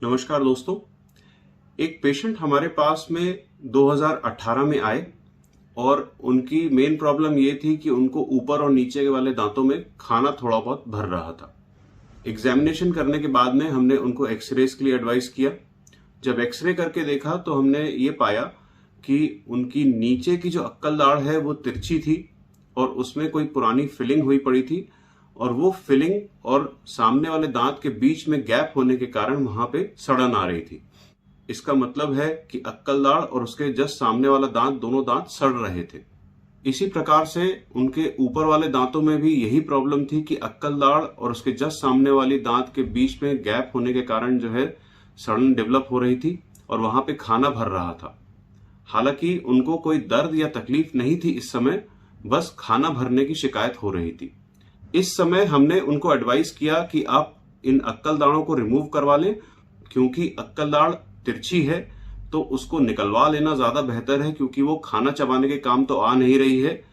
नमस्कार दोस्तों। एक पेशेंट हमारे पास में 2018 में आए और उनकी मेन प्रॉब्लम ये थी कि उनको ऊपर और नीचे के वाले दांतों में खाना थोड़ा बहुत भर रहा था। एग्जामिनेशन करने के बाद में हमने उनको एक्सरेज के लिए एडवाइस किया। जब एक्सरे करके देखा तो हमने ये पाया कि उनकी नीचे की जो अक्कल दाढ़ है वो तिरछी थी और उसमें कोई पुरानी फिलिंग हुई पड़ी थी और वो फिलिंग और सामने वाले दांत के बीच में गैप होने के कारण वहां पे सड़न आ रही थी। इसका मतलब है कि अक्कल दाढ़ और उसके जस्ट सामने वाला दांत, दोनों दांत सड़ रहे थे। इसी प्रकार से उनके ऊपर वाले दांतों में भी यही प्रॉब्लम थी कि अक्कल दाढ़ और उसके जस्ट सामने वाली दांत के बीच में गैप होने के कारण जो है सड़न डेवलप हो रही थी और वहां पे खाना भर रहा था। हालांकि उनको कोई दर्द या तकलीफ नहीं थी इस समय, बस खाना भरने की शिकायत हो रही थी। इस समय हमने उनको एडवाइस किया कि आप इन अक्कल दाढ़ों को रिमूव करवा लें, क्योंकि अक्कल दाढ़ तिरछी है तो उसको निकलवा लेना ज्यादा बेहतर है, क्योंकि वो खाना चबाने के काम तो आ नहीं रही है,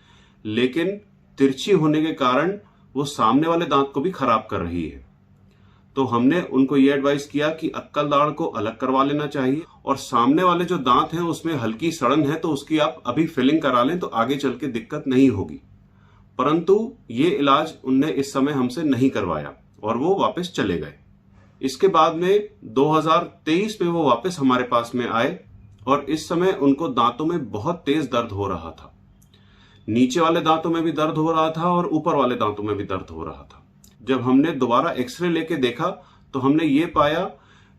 लेकिन तिरछी होने के कारण वो सामने वाले दांत को भी खराब कर रही है। तो हमने उनको ये एडवाइस किया कि अक्कल दाढ़ को अलग करवा लेना चाहिए और सामने वाले जो दांत हैं उसमें हल्की सड़न है तो उसकी आप अभी फिलिंग करा लें तो आगे चल के दिक्कत नहीं होगी। परंतु ये इलाज उनने इस समय हमसे नहीं करवाया और वो वापस चले गए। इसके बाद में 2023 में वो वापस हमारे पास में आए और इस समय उनको दांतों में बहुत तेज दर्द हो रहा था। नीचे वाले दांतों में भी दर्द हो रहा था और ऊपर वाले दांतों में भी दर्द हो रहा था। जब हमने दोबारा एक्सरे लेके देखा तो हमने ये पाया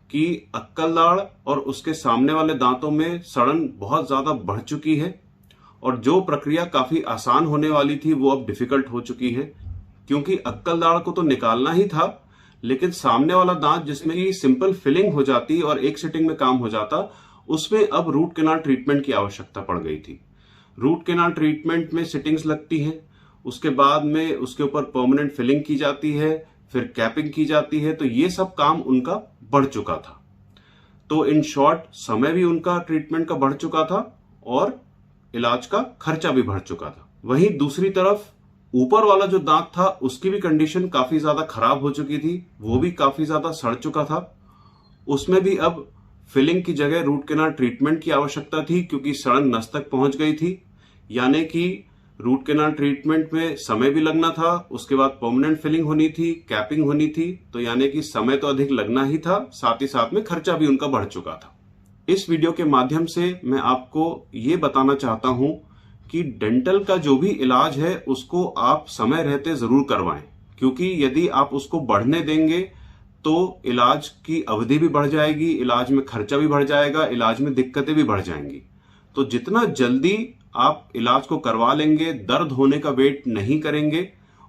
कि अक्कल दाढ़ और उसके सामने वाले दांतों में सड़न बहुत ज्यादा बढ़ चुकी है और जो प्रक्रिया काफी आसान होने वाली थी वो अब डिफिकल्ट हो चुकी है, क्योंकि अक्कल दाढ़ को तो निकालना ही था, लेकिन सामने वाला दांत जिसमें की सिंपल फिलिंग हो जाती और एक सिटिंग में काम हो जाता, उसमें अब रूट कैनाल ट्रीटमेंट की आवश्यकता पड़ गई थी। रूट कैनाल ट्रीटमेंट में सिटिंग्स लगती हैं, उसके बाद में उसके ऊपर परमानेंट फिलिंग की जाती है, फिर कैपिंग की जाती है, तो ये सब काम उनका बढ़ चुका था। तो इन शॉर्ट समय भी उनका ट्रीटमेंट का बढ़ चुका था और इलाज का खर्चा भी बढ़ चुका था। वहीं दूसरी तरफ ऊपर वाला जो दांत था उसकी भी कंडीशन काफी ज्यादा खराब हो चुकी थी, वो भी काफी ज्यादा सड़ चुका था। उसमें भी अब फिलिंग की जगह रूट कैनाल ट्रीटमेंट की आवश्यकता थी, क्योंकि सड़न नस तक पहुंच गई थी। यानी कि रूट कैनाल ट्रीटमेंट में समय भी लगना था, उसके बाद परमानेंट फिलिंग होनी थी, कैपिंग होनी थी, तो यानी कि समय तो अधिक लगना ही था, साथ ही साथ में खर्चा भी उनका बढ़ चुका था। इस वीडियो के माध्यम से मैं आपको ये बताना चाहता हूं कि डेंटल का जो भी इलाज है उसको आप समय रहते जरूर करवाएं, क्योंकि यदि आप उसको बढ़ने देंगे तो इलाज की अवधि भी बढ़ जाएगी, इलाज में खर्चा भी बढ़ जाएगा, इलाज में दिक्कतें भी बढ़ जाएंगी। तो जितना जल्दी आप इलाज को करवा लेंगे, दर्द होने का वेट नहीं करेंगे,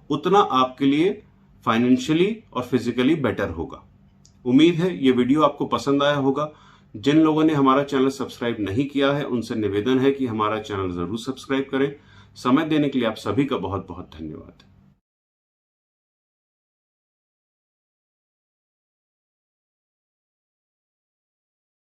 उतना आपके लिए फाइनेंशियली और फिजिकली बेटर होगा। उम्मीद है ये वीडियो आपको पसंद आया होगा। जिन लोगों ने हमारा चैनल सब्सक्राइब नहीं किया है उनसे निवेदन है कि हमारा चैनल जरूर सब्सक्राइब करें। समय देने के लिए आप सभी का बहुत बहुत धन्यवाद।